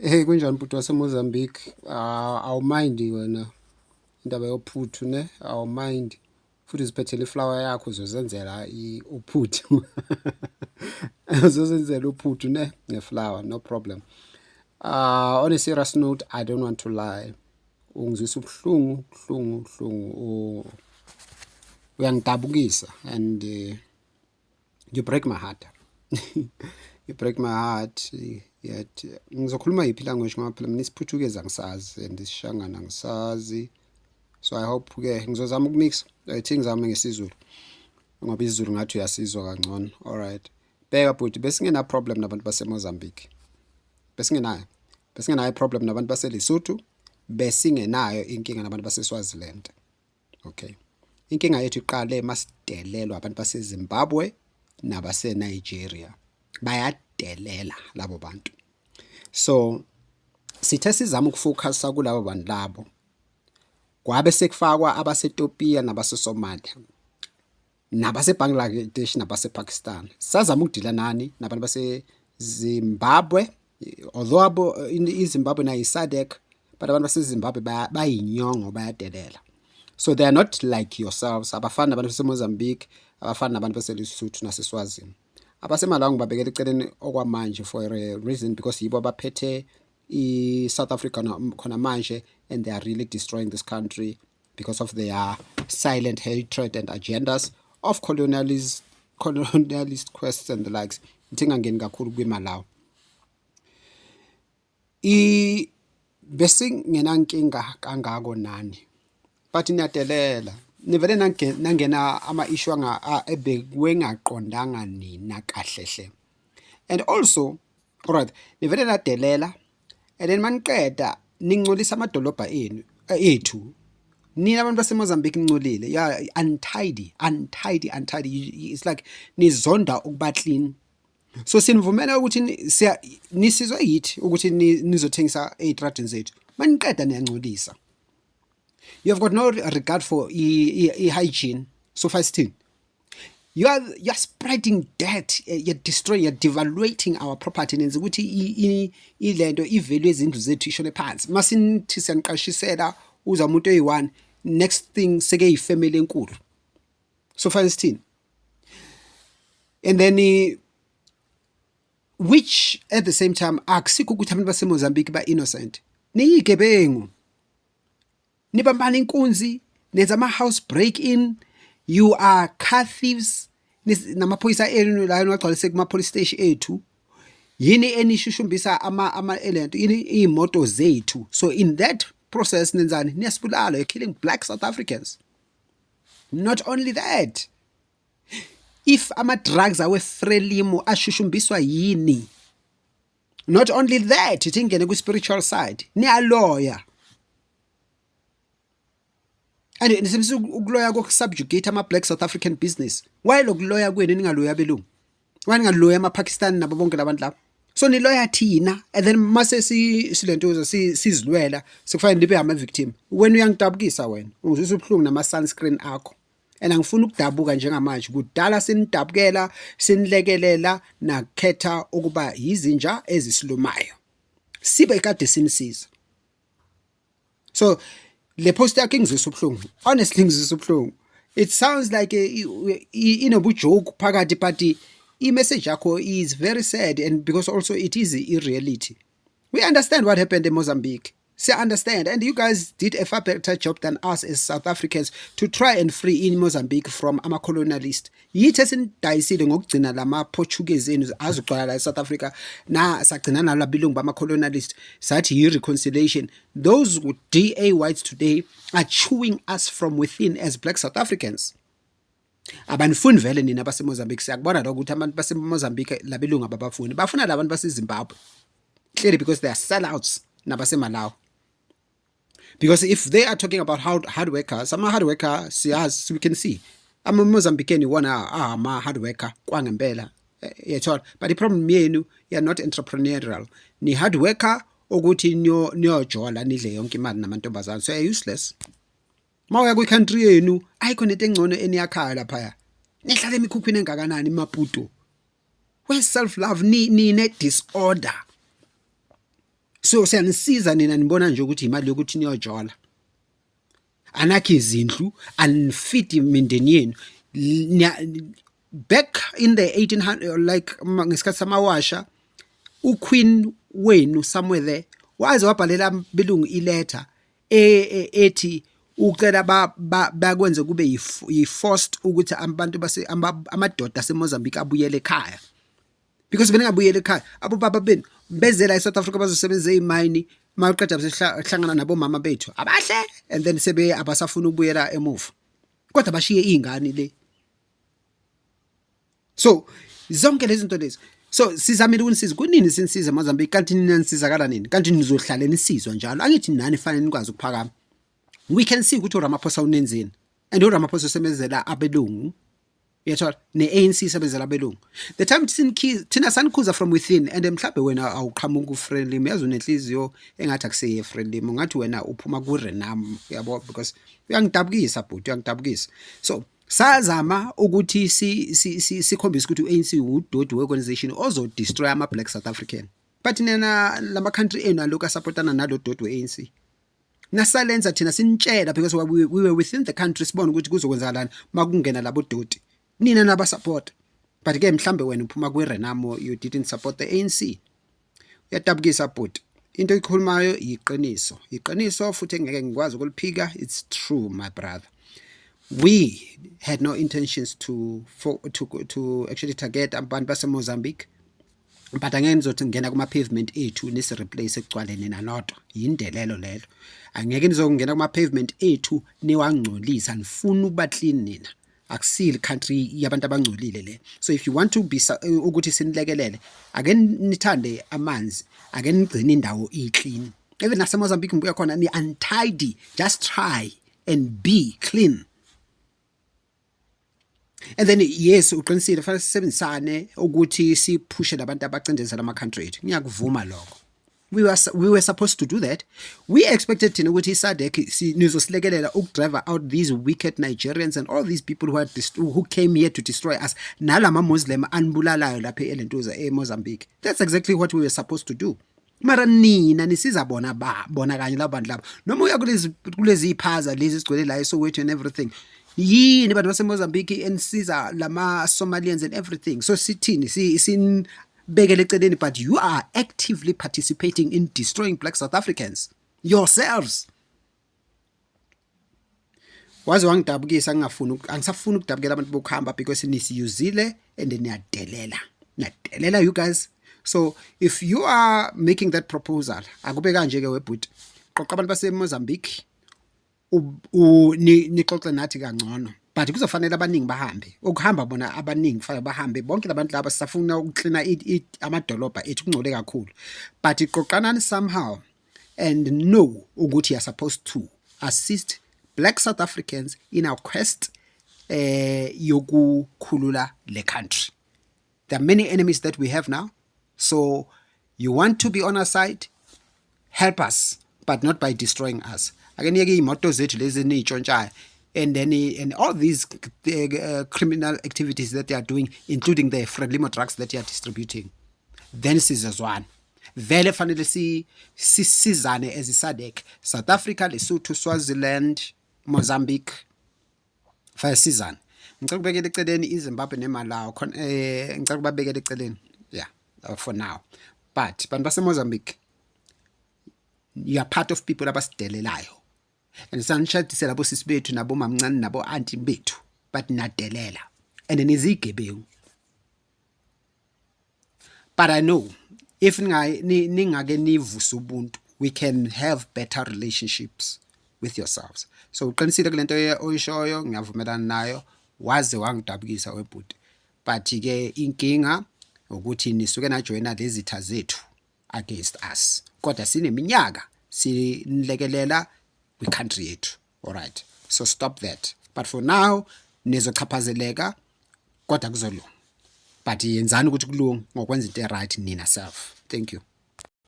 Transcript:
Hey kunjani bhuti waseMozambique? Awumind wena indaba yophuthu ne? Awumind futhi uziphethele iflower yakho uzozenzela uphuthu. Uzozenzela uphuthu ne ngeflower, no problem. On a serious note, I don't want to lie. Ungizwisa ubuhlungu. Uyangidabukisa and you break my heart. You break my heart. Yet ngizokhuluma yiphi language ngoba phela mina isiPortuguese angisazi and isishangana angisazi. So I hope ke ngizozama ukumix things zami ngesizulu. Ngoba isiZulu ngathi uyasizwa kangcono. Alright. Bheka bhuti besingena problem nabantu baseMozambique. Besingenayo problem nabantu baseLesotho, besingenayo inkinga nabantu baseSwaziland. Okay. Inkinga yethu iqale masidelelwa abantu baseZimbabwe nabaseNigeria. Bayadelela labo bantu. So sithe sizama ukufocusa kulabo bantu labo. Kwabe sekufakwa abaseTopia nabaseSomalia. NabaseBangladesh nabasePakistan. Sazama ukudila nani nabantu baseZimbabwe. Although iZimbabwe nayo iSADC, but abantu baseZimbabwe bayinyongo bayadelela. So they are not like yourselves. Abafana nabantu baseMozambique, abafana nabantu baseLesotho naseSwazini. Abasemalangu babekela eceleni okwamanje for a reason because yibo abaphethe South Africa khona manje and they are really destroying this country because of their silent hatred and agendas of colonialist quests and the likes. Ngingangeni kakhulu kwimalawo. Besingenankinga kangako nani. But niyadelela. Nivele nangena ama-issue ebekwe ngaqondanga nina kahlehle. And also, alright, nivele nadelela and then maniqeda ningcolisa amadolobha ethu. Nina abantu baseMozambique ningcolile. Yeah, untidy. It's like nizonda ukuba clean. So sinivumela ukuthi nisizwe yithi ukuthi nizothengisa ey'tradini zethu. Maniqeda niyangcolisa. You have got no regard for hygiene. So far, you're spreading dirt. You're destroying. You're devaluating our property. Nenze ukuthi ilento ivalue ezindlu zethu ishone phansi. Masinithi siyanqashisela uza umuntu oyi-1. Next thing seke yifamily enkulu. So far, and then which at the same time akusikho ukuthi abantu baseMozambique ba innocent. Niyigebengu. Nibambana inkunzi, nenza ama-house break-in, you are car thieves, namaphoyisa enu la nwagcwalise kuma-police station ethu, yini enishushumbisa ama-elento, yini iy'moto zethu. So in that process nenzani, niyasibulala, you're killing black South Africans. Not only that, if ama-drugs awe-Frelimo ashushumbiswa yini, not only that, ithi ngene kwi-spiritual side, niyaloya. And nisemisa ukuloya kokusubjugate ama-black South African business. Why lokuloya kwenu ningaloya belungu? Why ningaloya ama-Pakistan nabo bonke labantu labo? So niloya thina and then mase silentuza sizilwela sekufanele nibe ama-victim. Wena uyangidabukisa wena. Ungizwisa ubuhlungu nama-sunscreen akho. And angifuni ukudabuka njengamanje. Kudala sinidabukela, sinilekelela nakhetha ukuba yizinja ezisilumayo. Sibe kade sinisiza. So le post yakhe ngizwisa ubuhlungu. Honestly ngizwisa ubuhlungu. It sounds like inobujoke phakathi but i-message yakho is very sad and because also it is i-reality. We understand what happened in Mozambique. See, understand. And you guys did a far better job than us as South Africans to try and free in Mozambique from ama-colonialist. Yithi esinidayisile ngokugcina lama-Portuguese enu azogcwala la eSouth Africa na sagcina nalo abilungu bama-colonialist sathi yi-reconciliation. Those DA whites today are chewing us from within as black South Africans. Abanifuni vele nina baseMozambique siyakubona lokho ukuthi abantu baseMozambique labelungu ababafuni bafuna labantu baseZimbabwe. Clearly because they are sellouts nabasemalawi. Because if they are talking about hard workers, some hard worker siyas we can see. I'm a Mozambican wona hard worker kwangempela. But the problem yenu you are not entrepreneurial. Ni hard worker ukuthi niyojola nidle yonke imali namantombazana. So you're useless. Mawuya kwi-country yenu ayikho nento engcono eniyakhaya lapha. Nihlala emikhukhwini engakanani Maputo. Where's self love? Ni disorder. So siyanisiza nina nibona nje ukuthi imali yokuthi niyojola anakhe izindlu anifit imindeni yenu back in the 1800 like ngesikhathi samawasha uQueen wenu somewhere there waze wabhalela belungu iletter ethi ucela bakwenze kube yi-forced ukuthi abantu amadoda aseMozambique abuyele ekhaya because beningabuyele ekhaya abo baba benu bezela eSouth Africa bazosebenza ezimayini maqeda behlangana nabo mama bethu abahle and then sebe abasafuna ukubuyela emuva kodwa bashiye izingane le. So zonke lezi zinto lezi so sizamile ukunisiza kunini sinisiza eMozambique kanti nina nisizakala nini kanti nizohlala nisizwa njalo angithi nani fanele nikwazi ukuphakama. We can see ukuthi uRamaphosa unenzini and uRamaphosa usemezela abelungu yethola ne-ANC sebenzela abelungu the time thina sanikhuza from within and mhlawumbe wena awuqhamuka ku-Frelimo yazi unenhliziyo engathi akuseye Frelimo ngathi wena uphuma ku-Renam yabo because uyangidabukisa bhuti uyangidabukisa. So sazama ukuthi sikhombise ukuthi u-ANC udodi we-organization ozo-destroy ama-black South African but nena lama country enu alokhu asupportana nalo dodi we-ANC nasalenza thina sinitshela because we were within the country sibona ukuthi kuzokwenzakalani makungena labo dodi nina naba support but ke mhlambe wena uphuma kwi-Renamo you didn't support the ANC. Uyadabukisa bhuti into ikhulumayo iqiniso futhi engeke ngikwazi ukuliphika. It's true my brother. We had no intentions to actually target abantu baseMozambique but angeke nizothi ngena kuma-pavement ethu nisi-replace ekugcwaleni nanodwa yindelelo lelo. Angeke nizongena kuma-pavement ethu niwangcolisa nifuna ukuba clean nina akusile country yabantu abangcolile le. So if you want to be ukuthi sinilekelele ake nithande amanzi ake nigcine indawo iclean. Even naseMozambique mbuya khona ni untidy, just try and be clean. And then yes uqinisile fanele sisebenzisane ukuthi siphushe labantu abacindezela ama country ethu ngiyakuvuma lokho. We were supposed to do that. We expected thina ukuthi iSADC nizosilekelela ukudrive out these wicked Nigerians and all these people who came here to destroy us nalama Muslim anibulalayo lapha eLentuza eMozambique. That's exactly what we were supposed to do. Mara nina nisiza bona kanye labantu laba noma uya kulezi iphaza lezi sigcwele la eSoweto and everything yini bantu baseMozambique enisiza lama Somalians and everything. So sithini bekele eceleni but you are actively participating in destroying black South Africans yourselves. Waze wangidabukisa angisafuni ukudabukela abantu bokuhamba because nisiyuzile and niyadelela you guys. So if you are making that proposal akube kanje ke webhuti qoqa abantu baseMozambique nixoxe nathi kangcono but kuzofanele abaningi bahambe ukuhamba bona abaningi fanele bahambe bonke labantu laba sisafuna ukuklina amadolobha ethu kungcole kakhulu but iqoqanani somehow and know ukuthi you are supposed to assist black South Africans in our quest yokukhulula le country. There are many enemies that we have now, so you want to be on our side, help us but not by destroying us. Akeniyeke imoto zethu lezi nitshontshayo and all these criminal activities that they are doing, including the Frelimo drugs that they are distributing. Then sizazwana vele fanele sisizane as iSADC, South Africa, Lesotho, Swaziland, Mozambique fanele sizane. Ngicela kubekela eceleni iZimbabwe neMalawi ngicela kubabekela eceleni for now but bantu baseMozambique you are part of people abasidelelayo and sanishadise labo sisi bethu nabo mamncane nabo auntie bethu but nadelela and nizigebengu. But I know if ningake nivusa ubuntu we can have better relationships with yourselves. So uqinisile kulento oyishoyo ngiyavumelana nayo waze wangidabukisa webhuti but ke inkinga ukuthi nisuke najoyina lezi zitha zethu against us kodwa sineminyaka sinilekelela kwi-country yethu. Alright, so stop that but for now nizochaphazeleka kodwa kuzolunga but yenzani ukuthi kulunga ngokwenza into right nina self. Thank you.